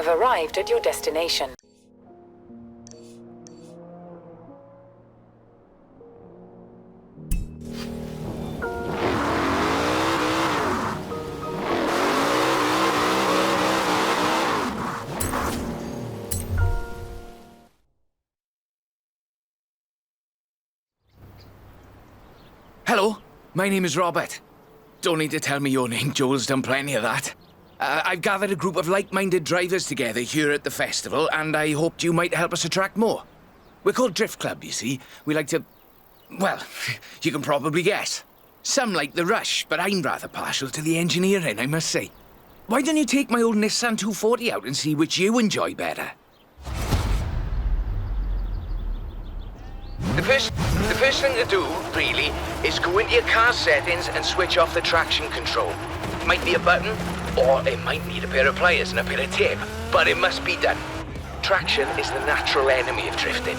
have arrived at your destination. Hello, my name is Robert. Don't need to tell me your name, Joel's done plenty of that. I've gathered a group of like-minded drivers together here at the festival, and I hoped you might help us attract more. We're called Drift Club, you see. We like to... well, you can probably guess. Some like the rush, but I'm rather partial to the engineering, I must say. Why don't you take my old Nissan 240 out and see which you enjoy better? The first thing to do, really, is go into your car settings and switch off the traction control. Might be a button, or it might need a pair of pliers and a pair of tape, but it must be done. Traction is the natural enemy of drifting.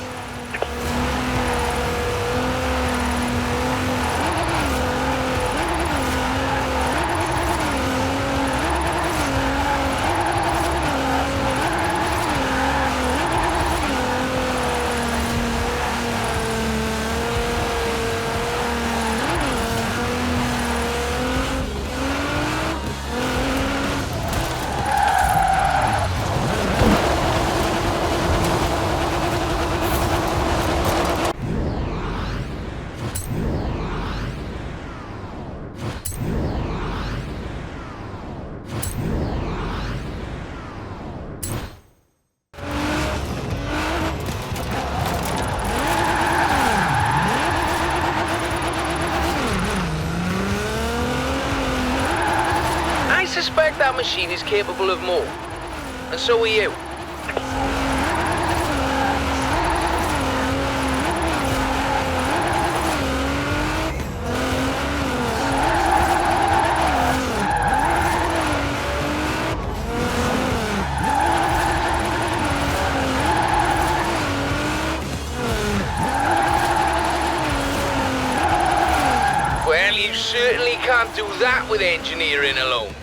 I suspect that machine is capable of more. And so are you. Well, you certainly can't do that with engineering alone.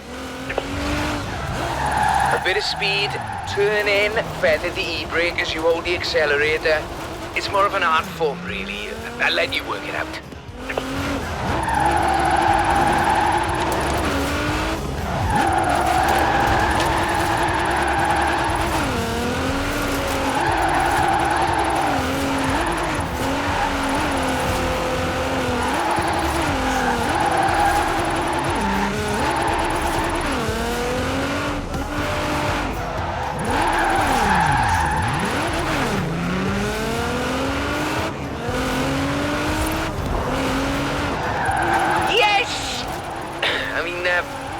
A bit of speed, turn in, feather the e-brake as you hold the accelerator. It's more of an art form, really. I'll let you work it out.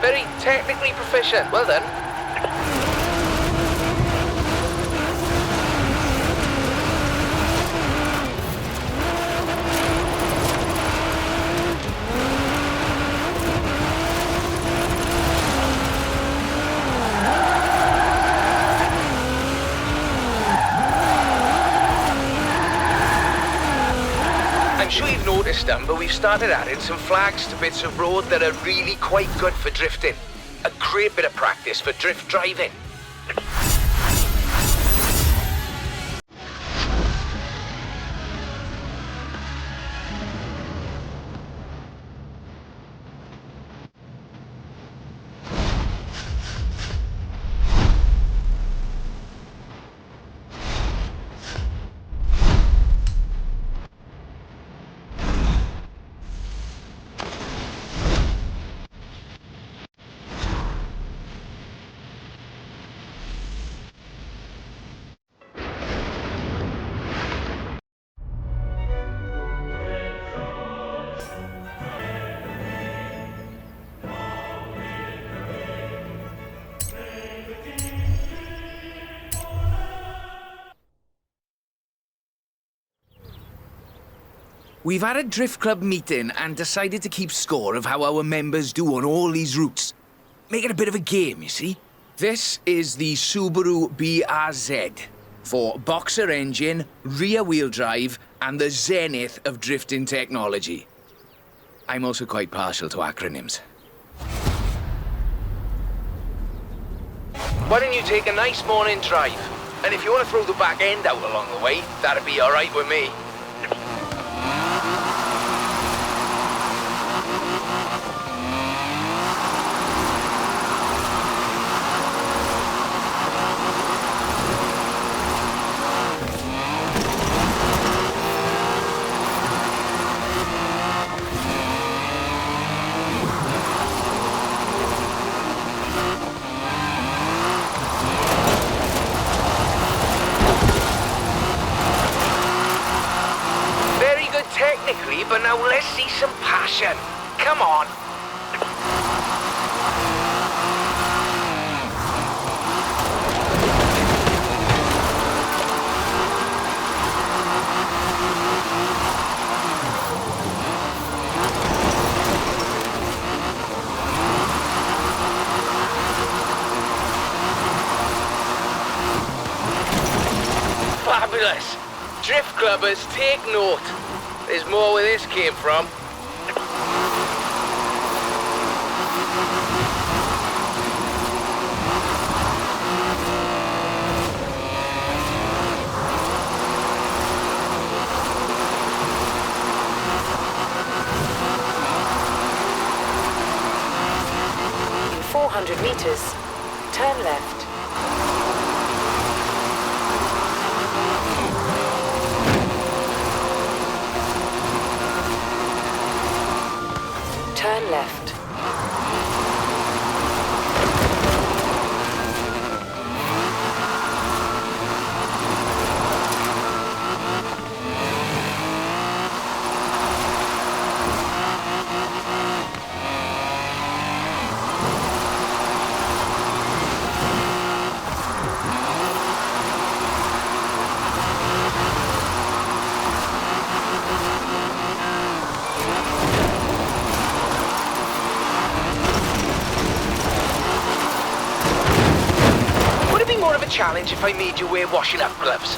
Very technically proficient. Well done. I'm sure you've noticed them, but we've started adding some flags to bits of road that are really quite good for drifting. A great bit of practice for drift driving. We've had a Drift Club meeting and decided to keep score of how our members do on all these routes. Make it a bit of a game, you see. This is the Subaru BRZ for boxer engine, rear wheel drive, and the zenith of drifting technology. I'm also quite partial to acronyms. Why don't you take a nice morning drive? And if you want to throw the back end out along the way, that'd be alright with me. Technically, but now let's see some passion. Come on. Fabulous. Drift clubbers, take note. There's more where this came from. In 400 meters, turn left. Turn left. More of a challenge if I made you wear washing up gloves.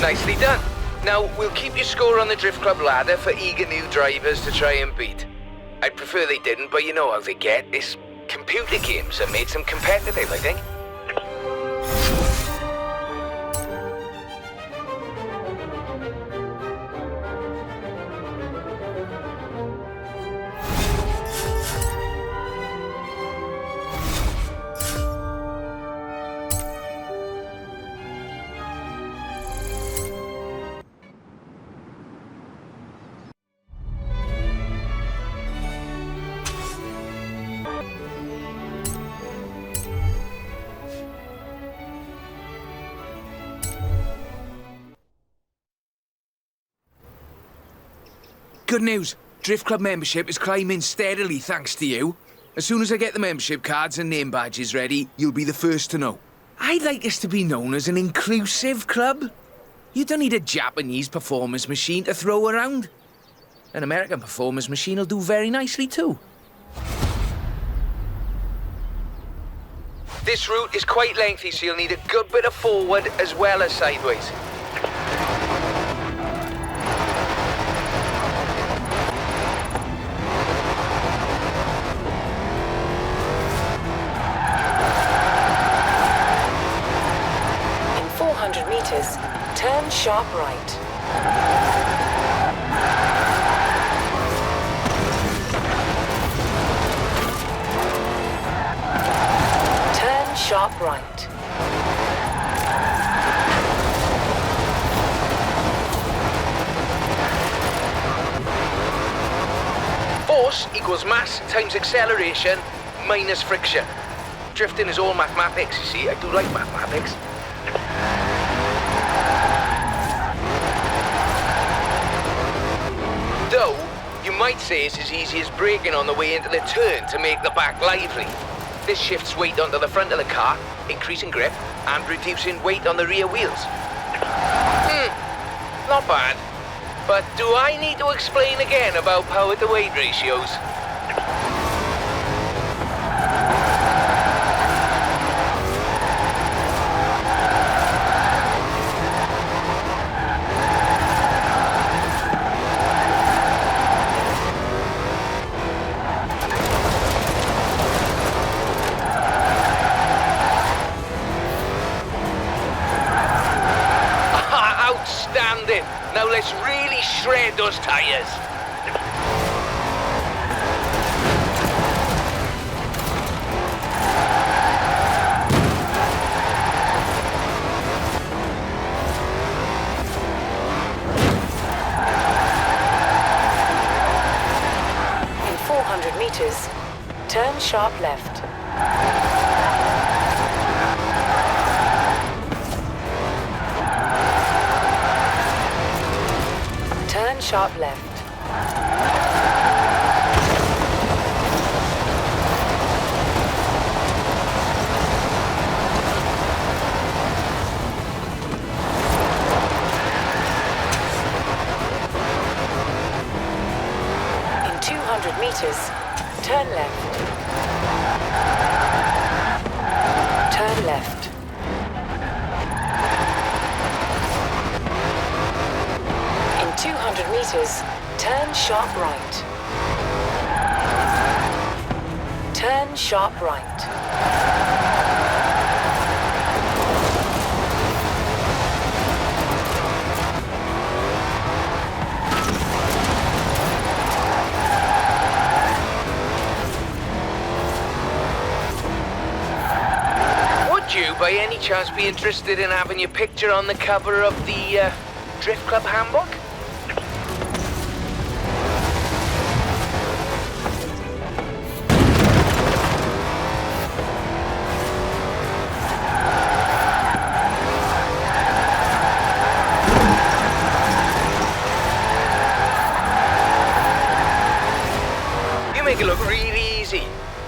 Nicely done. Now, we'll keep your score on the Drift Club ladder for eager new drivers to try and beat. I'd prefer they didn't, but you know how they get. This computer games have made them competitive, I think. Good news. Drift Club membership is climbing steadily thanks to you. As soon as I get the membership cards and name badges ready, you'll be the first to know. I'd like us to be known as an inclusive club. You don't need a Japanese performance machine to throw around. An American performance machine will do very nicely too. This route is quite lengthy, so you'll need a good bit of forward as well as sideways. In 400 meters, turn sharp right. Turn sharp right. Force equals mass times acceleration minus friction. Drifting is all mathematics, you see. I do like mathematics. Though, you might say it's as easy as braking on the way into the turn to make the back lively. This shifts weight onto the front of the car, increasing grip, and reducing weight on the rear wheels. Not bad. But do I need to explain again about power to weight ratios? Outstanding! Now let's really shred those tires. In 400 meters, turn sharp left. Turn sharp left. In 200 meters, turn left. Turn left. In 200 meters, turn sharp right. Turn sharp right. Would you, by any chance, be interested in having your picture on the cover of the Drift Club handbook? You make it look really easy.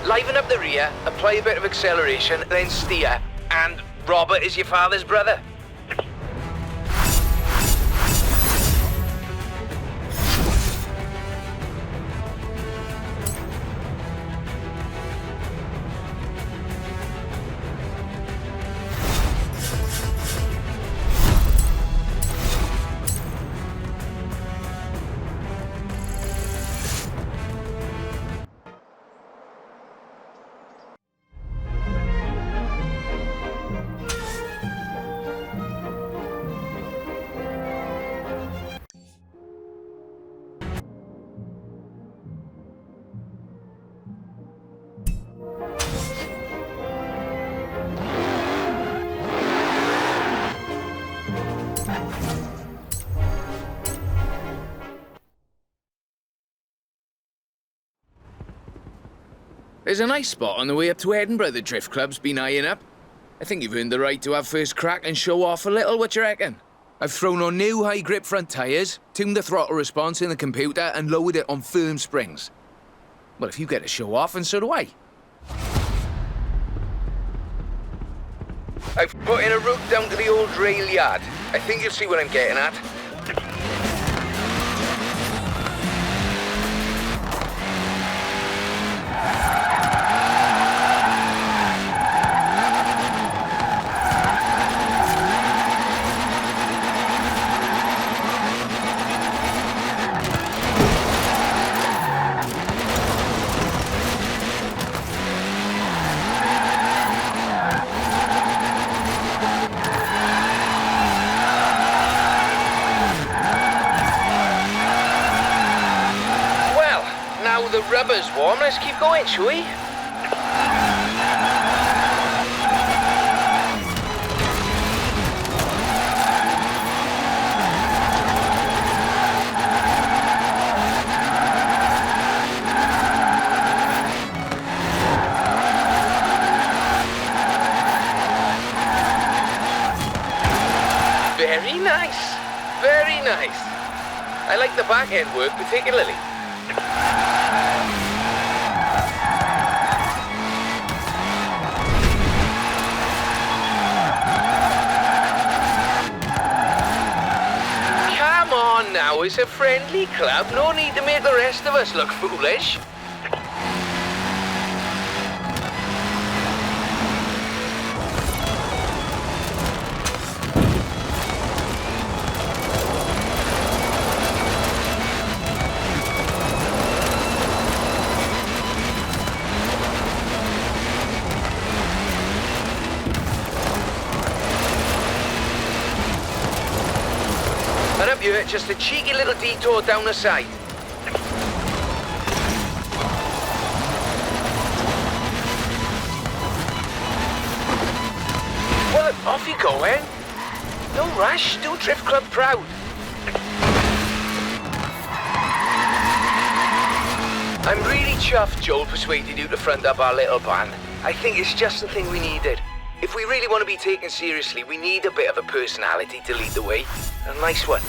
Liven up the rear, apply a bit of acceleration, then steer, and Robert is your father's brother. There's a nice spot on the way up to Edinburgh the Drift Club's been eyeing up. I think you've earned the right to have first crack and show off a little, what you reckon? I've thrown on new high-grip front tyres, tuned the throttle response in the computer and lowered it on firm springs. Well, if you get to show off, and so do I. I've put in a route down to the old rail yard. I think you'll see what I'm getting at. The rubber's warm, let's keep going, shall we? nice. Very nice. I like the back end work particularly. Come on now, it's a friendly club. No need to make the rest of us look foolish. And up here, just a cheeky little detour down the side. Well, off you go, eh? No rush, do Drift Club proud. I'm really chuffed Joel persuaded you to front up our little band. I think it's just the thing we needed. If we really want to be taken seriously, we need a bit of a personality to lead the way. A nice one.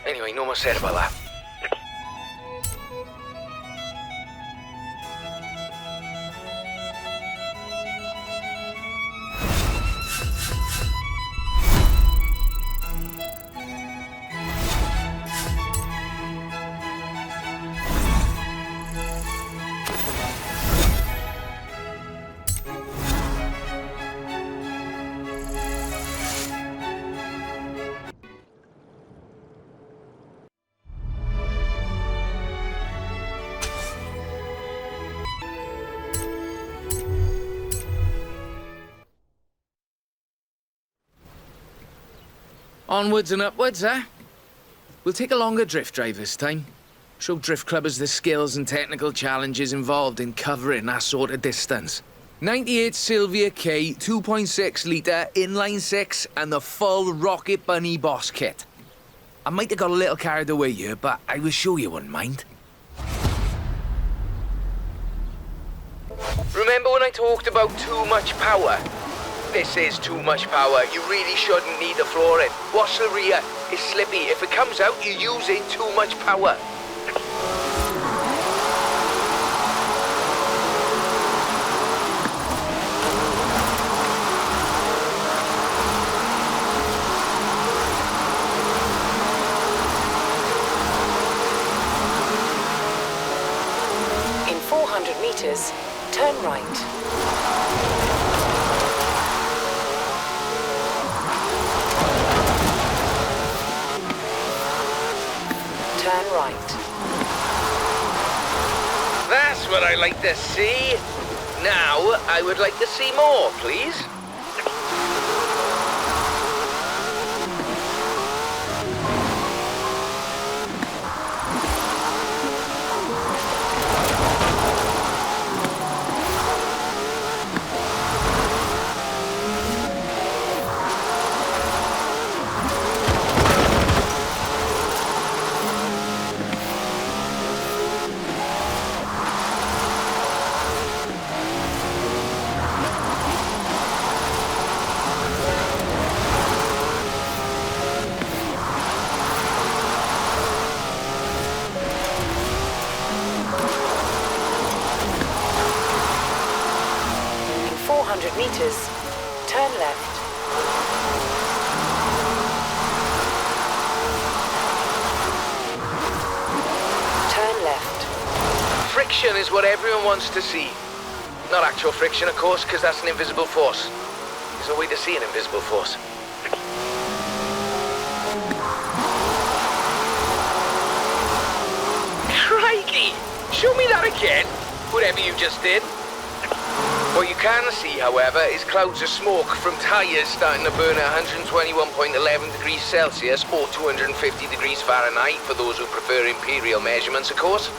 Anyway, no more said about that. Onwards and upwards, eh? We'll take a longer drift drive this time. Show drift clubbers the skills and technical challenges involved in covering that sort of distance. 98 Sylvia K, 2.6 litre, inline 6, and the full Rocket Bunny boss kit. I might have got a little carried away here, but I was sure you wouldn't mind. Remember when I talked about too much power? This is too much power. You really shouldn't need to floor it. Watch the rear. It's slippy. If it comes out, you're using too much power. In 400 meters, turn right. Turn right. That's what I like to see. Now, I would like to see more, please. Meters, turn left. Turn left. Friction is what everyone wants to see. Not actual friction, of course, because that's an invisible force. There's no way to see an invisible force. Crikey! Show me that again, whatever you just did. What you can see, however, is clouds of smoke from tyres starting to burn at 121.11 degrees Celsius or 250 degrees Fahrenheit for those who prefer imperial measurements, of course.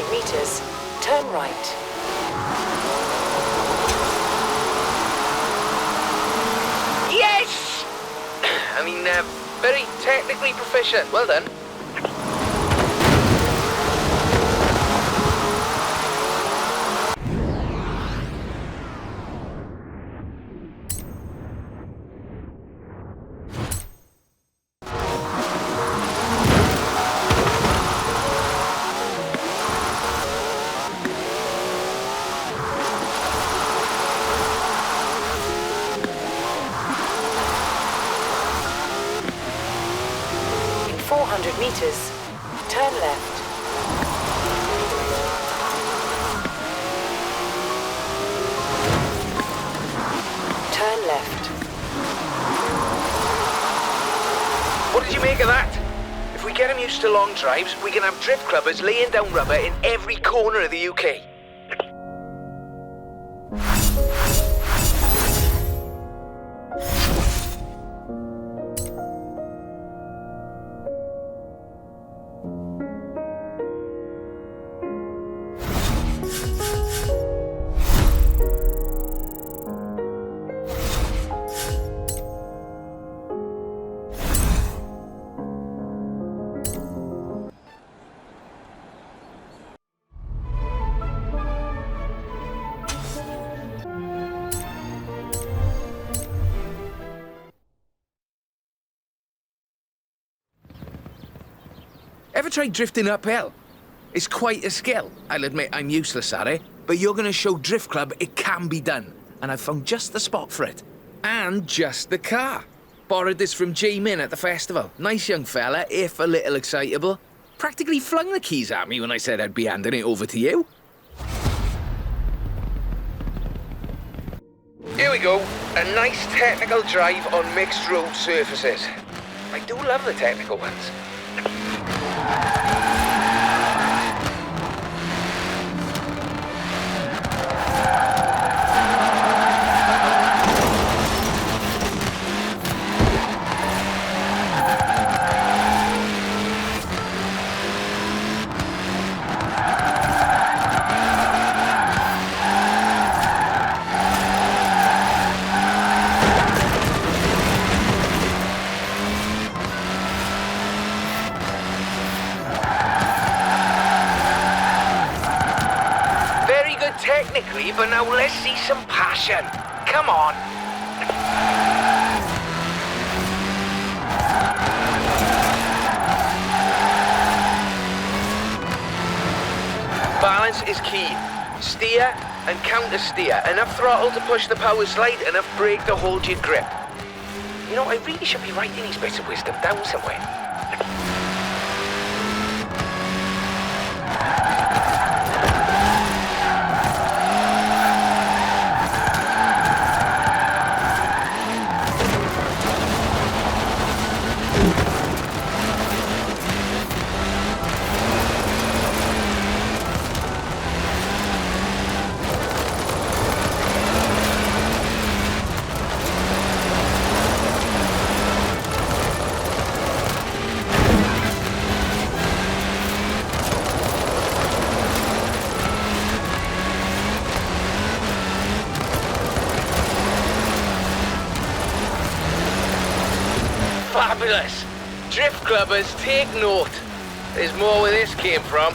400 meters, turn right. Yes! I mean, very technically proficient. Well done. In 400 meters, turn left. Turn left. What did you make of that? If we get them used to long drives, we can have drift clubbers laying down rubber in every corner of the UK. Ever tried drifting uphill? It's quite a skill. I'll admit I'm useless at it, but you're going to show Drift Club it can be done. And I've found just the spot for it. And just the car. Borrowed this from J Min at the festival. Nice young fella, if a little excitable. Practically flung the keys at me when I said I'd be handing it over to you. Here we go. A nice technical drive on mixed road surfaces. I do love the technical ones. Technically, but now let's see some passion. Come on. Balance is key. Steer and counter steer. Enough throttle to push the power slide, enough brake to hold your grip. You know, I really should be writing these bits of wisdom down somewhere. Fabulous! Drift clubbers, take note. There's more where this came from.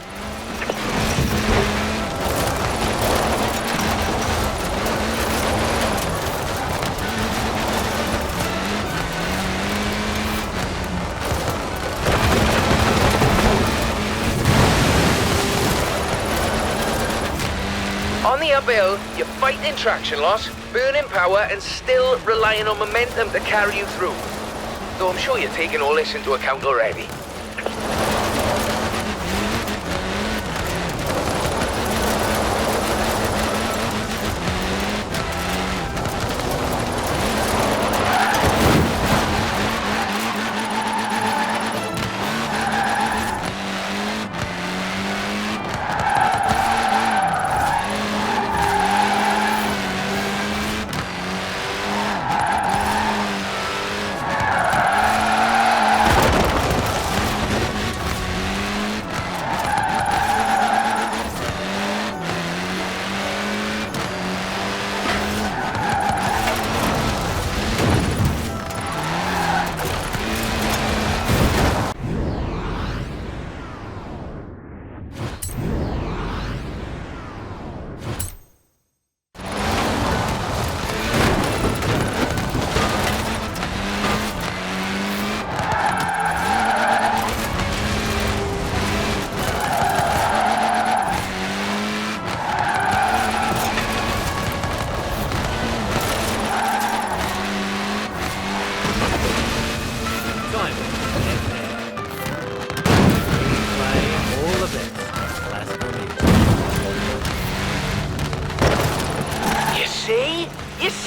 On the uphill, you're fighting traction loss, burning power, and still relying on momentum to carry you through. Though I'm sure you're taking all this into account already.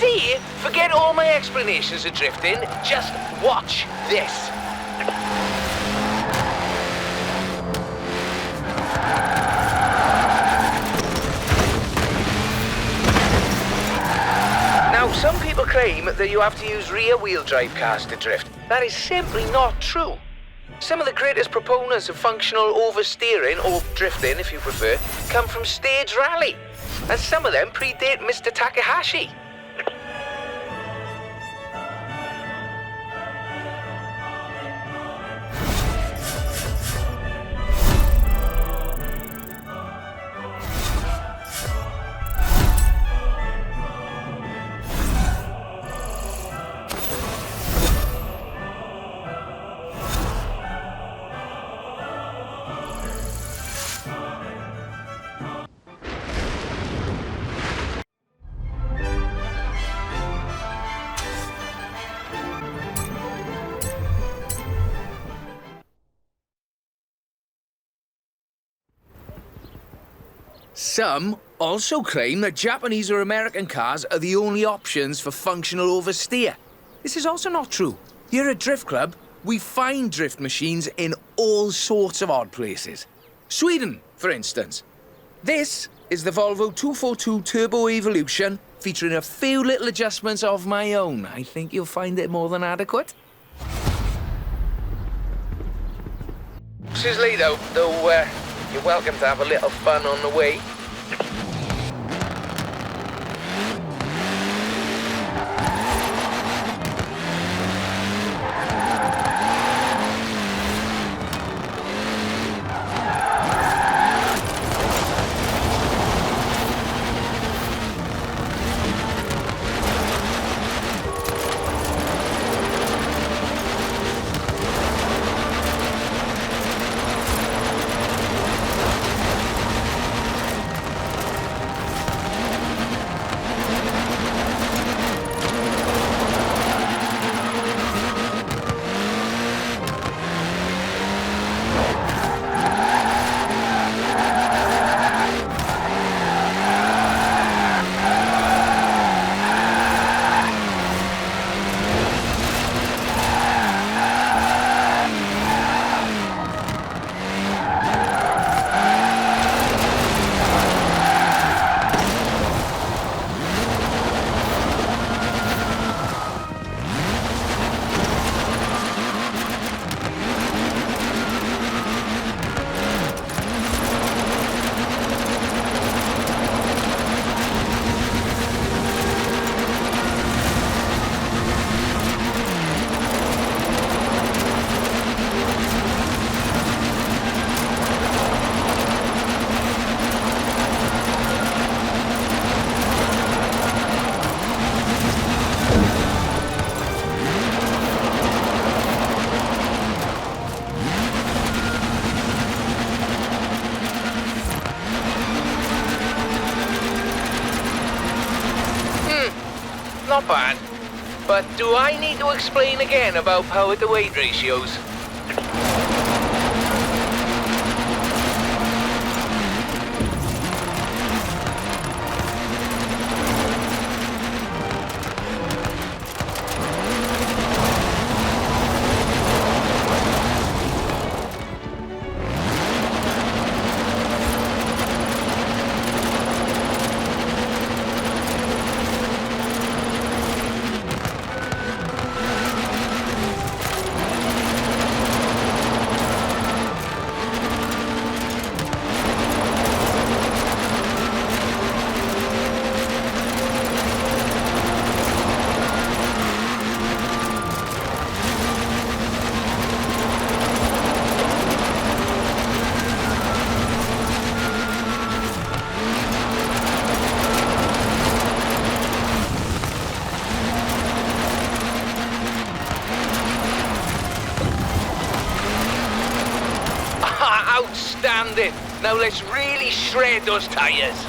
See? Forget all my explanations of drifting. Just watch this. Now, some people claim that you have to use rear-wheel drive cars to drift. That is simply not true. Some of the greatest proponents of functional oversteering, or drifting if you prefer, come from stage rally. And some of them predate Mr. Takahashi. Some also claim that Japanese or American cars are the only options for functional oversteer. This is also not true. Here at Drift Club, we find drift machines in all sorts of odd places. Sweden, for instance. This is the Volvo 242 Turbo Evolution, featuring a few little adjustments of my own. I think you'll find it more than adequate. This is late though, you're welcome to have a little fun on the way. Not bad. But do I need to explain again about power to weight ratios? Outstanding! Now let's really shred those tires.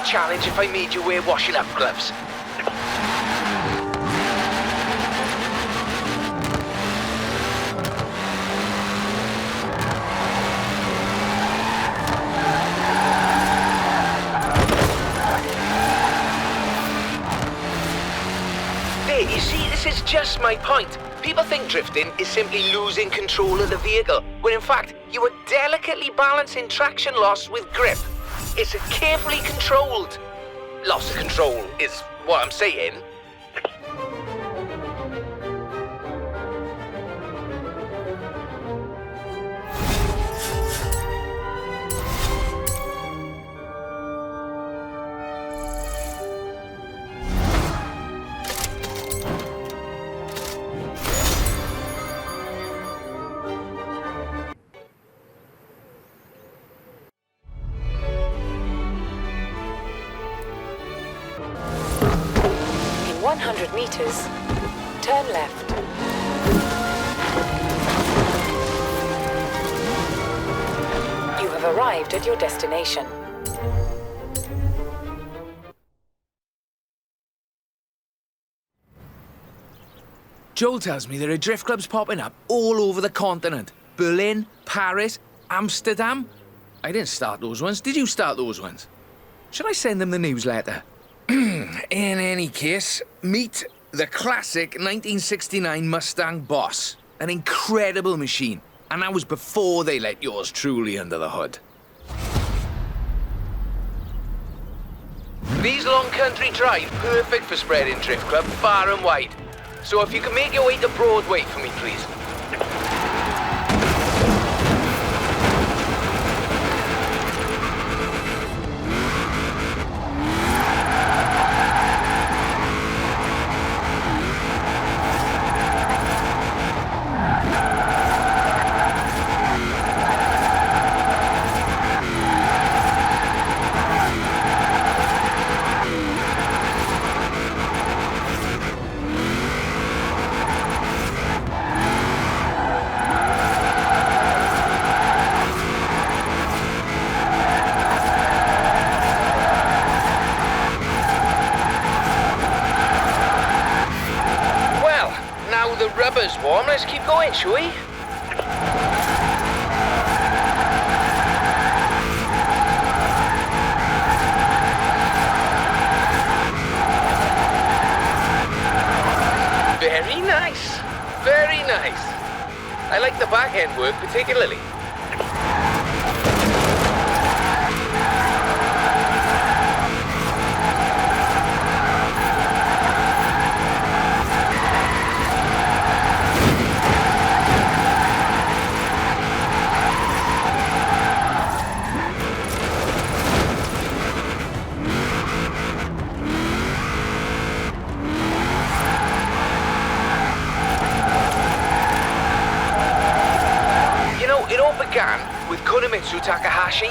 a challenge if I made you wear washing up gloves. There, you see, this is just my point. People think drifting is simply losing control of the vehicle, when in fact, you are delicately balancing traction loss with grip. It's a carefully controlled loss of control, is what I'm saying. In 100 meters, turn left. You have arrived at your destination. Joel tells me there are drift clubs popping up all over the continent. Berlin, Paris, Amsterdam. I didn't start those ones. Did you start those ones? Should I send them the newsletter? In any case, meet the classic 1969 Mustang Boss. An incredible machine. And that was before they let yours truly under the hood. These long country drive, perfect for spreading Drift Club far and wide. So if you can make your way to Broadway for me, please. The rubber's warm, let's keep going, shall we? Very nice, very nice. I like the back end work particularly. Began with Takahashi.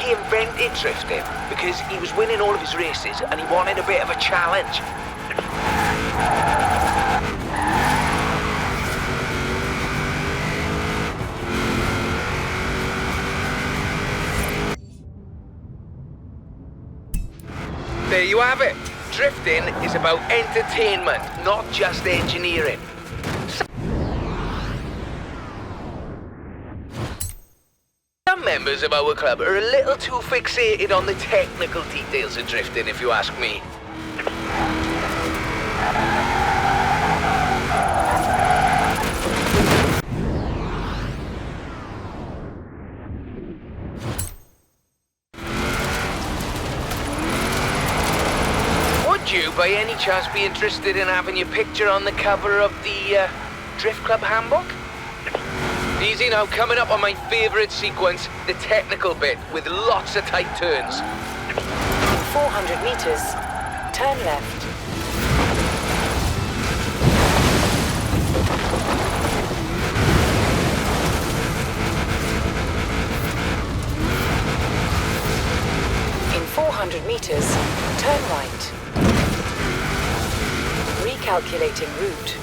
He invented drifting because he was winning all of his races and he wanted a bit of a challenge. There you have it. Drifting is about entertainment, not just engineering. Some members of our club are a little too fixated on the technical details of drifting, if you ask me. Would you, by any chance, be interested in having your picture on the cover of the Drift Club handbook? Easy now, coming up on my favourite sequence, the technical bit, with lots of tight turns. 400 meters, turn left. In 400 meters, turn right. Recalculating route.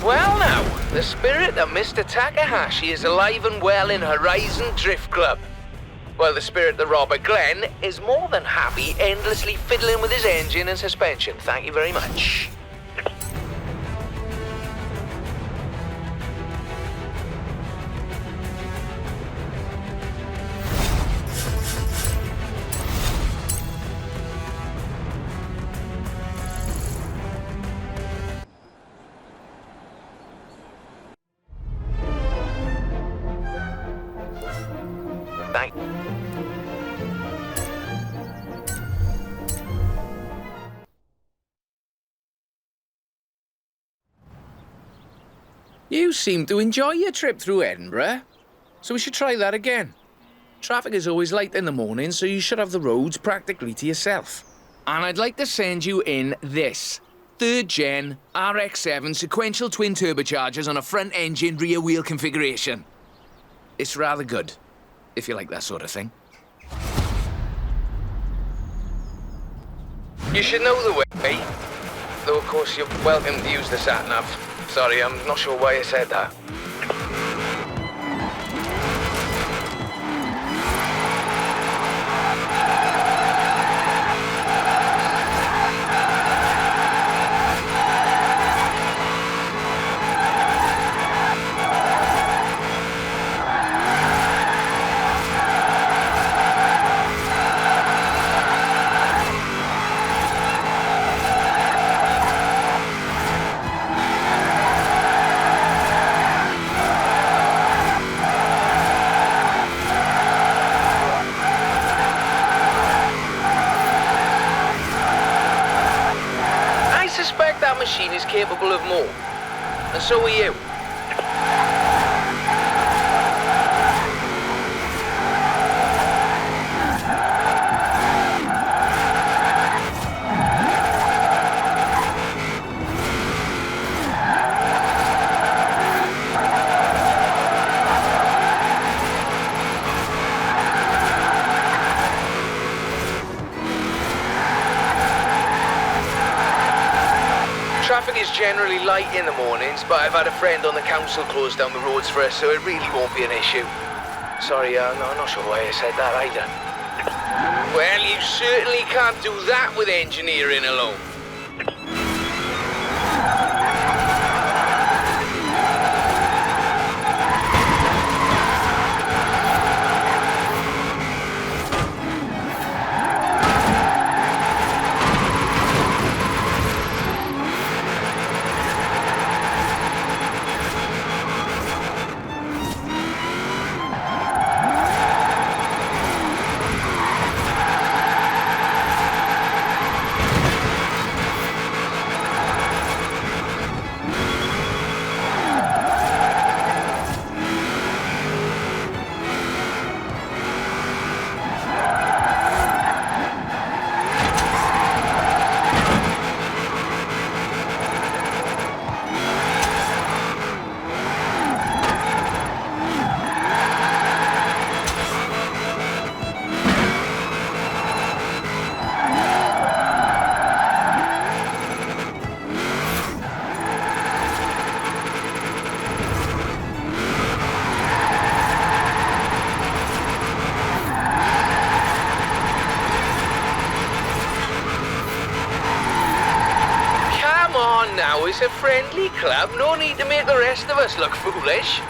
Well now, the spirit of Mr. Takahashi is alive and well in Horizon Drift Club. Well, the spirit of Robert Glenn is more than happy endlessly fiddling with his engine and suspension. Thank you very much. Thank You seem to enjoy your trip through Edinburgh, so we should try that again. Traffic is always light in the morning, so you should have the roads practically to yourself. And I'd like to send you in this 3rd gen RX-7 sequential twin turbochargers on a front engine rear wheel configuration. It's rather good, if you like that sort of thing. You should know the way, though of course you're welcome to use the sat-nav. Sorry, I'm not sure why I said that. That machine is capable of more, and so are you. Traffic is generally light in the mornings, but I've had a friend on the council close down the roads for us, so it really won't be an issue. Sorry, no, I'm not sure why I said that either. Well, you certainly can't do that with engineering alone. Now it's a friendly club, no need to make the rest of us look foolish.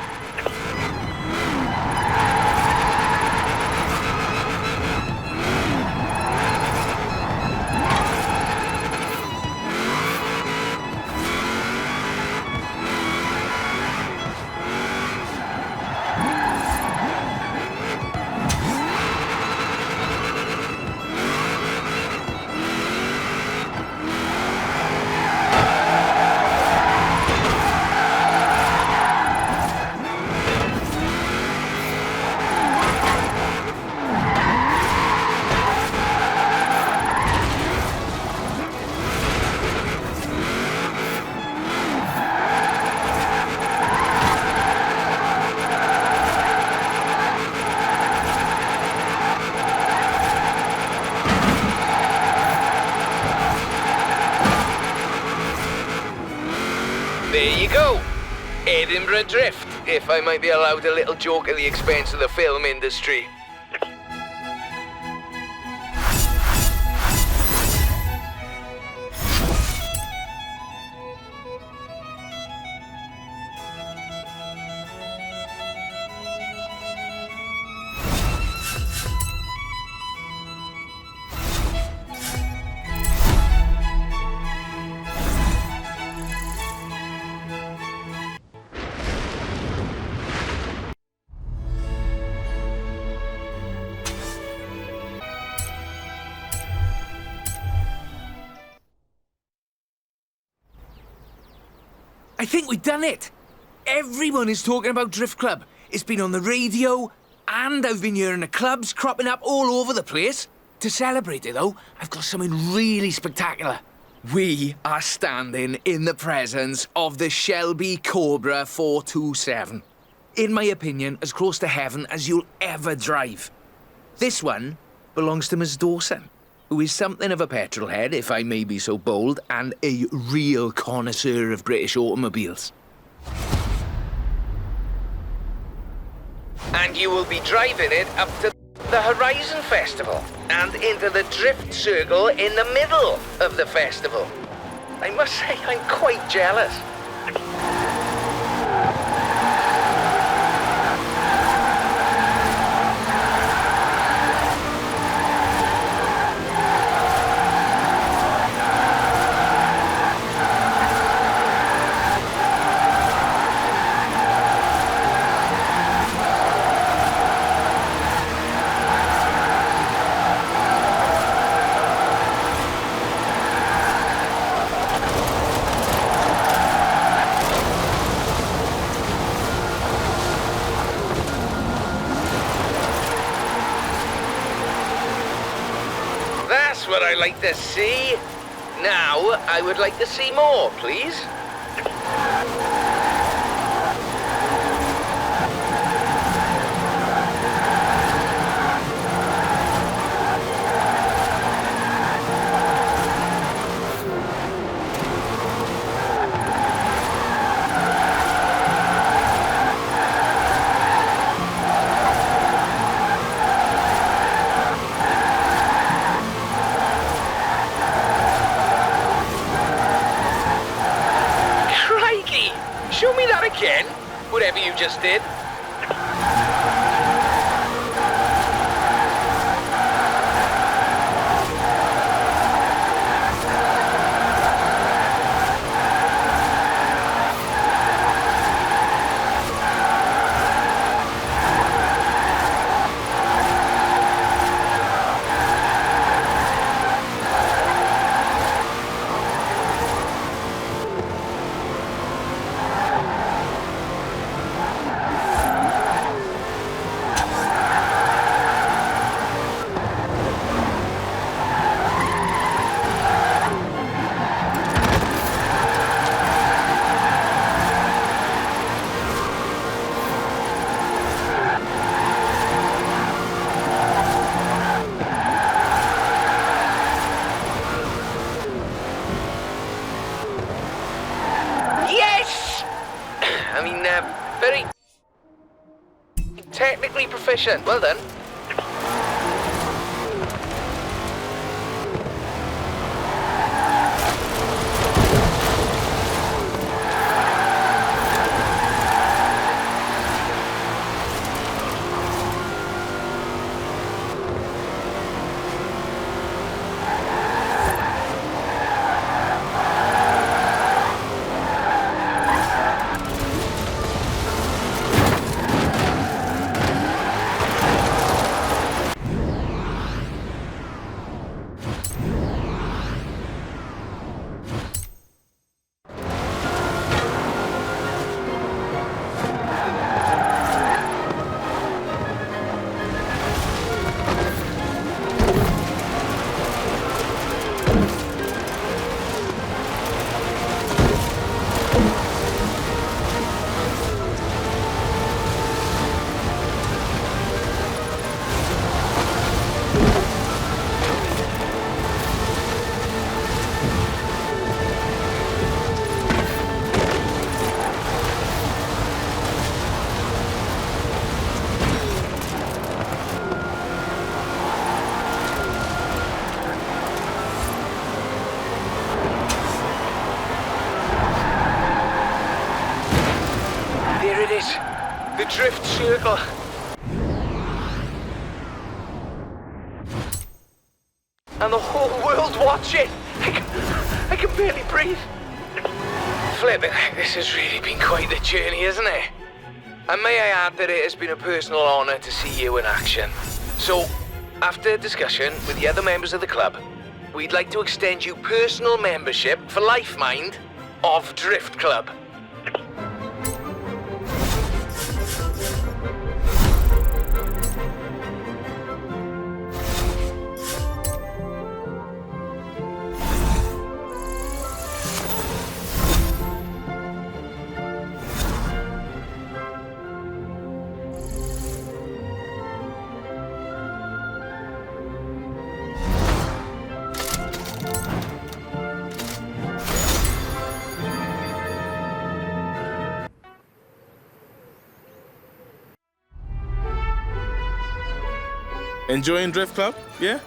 There you go. Edinburgh Drift, if I might be allowed a little joke at the expense of the film industry. I think we've done it. Everyone is talking about Drift Club. It's been on the radio, and I've been hearing the clubs cropping up all over the place. To celebrate it, though, I've got something really spectacular. We are standing in the presence of the Shelby Cobra 427. In my opinion, as close to heaven as you'll ever drive. This one belongs to Miss Dawson, who is something of a petrol head, if I may be so bold, and a real connoisseur of British automobiles. And you will be driving it up to the Horizon Festival and into the Drift Circle in the middle of the festival. I must say, I'm quite jealous. That's what I like to see. Now, I would like to see more, please. Show me that again, whatever you just did. I mean, very technically proficient. Well done. There it is, the Drift Circle. And the whole world watching. I can barely breathe. Flipping, this has really been quite the journey, hasn't it? And may I add that it has been a personal honour to see you in action. So, after discussion with the other members of the club, we'd like to extend you personal membership for life, mind, of Drift Club. Enjoying Drift Club, yeah?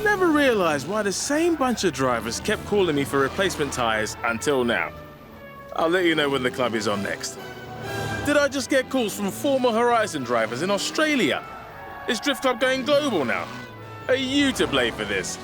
Never realized why the same bunch of drivers kept calling me for replacement tires until now. I'll let you know when the club is on next. Did I just get calls from former Horizon drivers in Australia? Is Drift Club going global now? Are you to blame for this?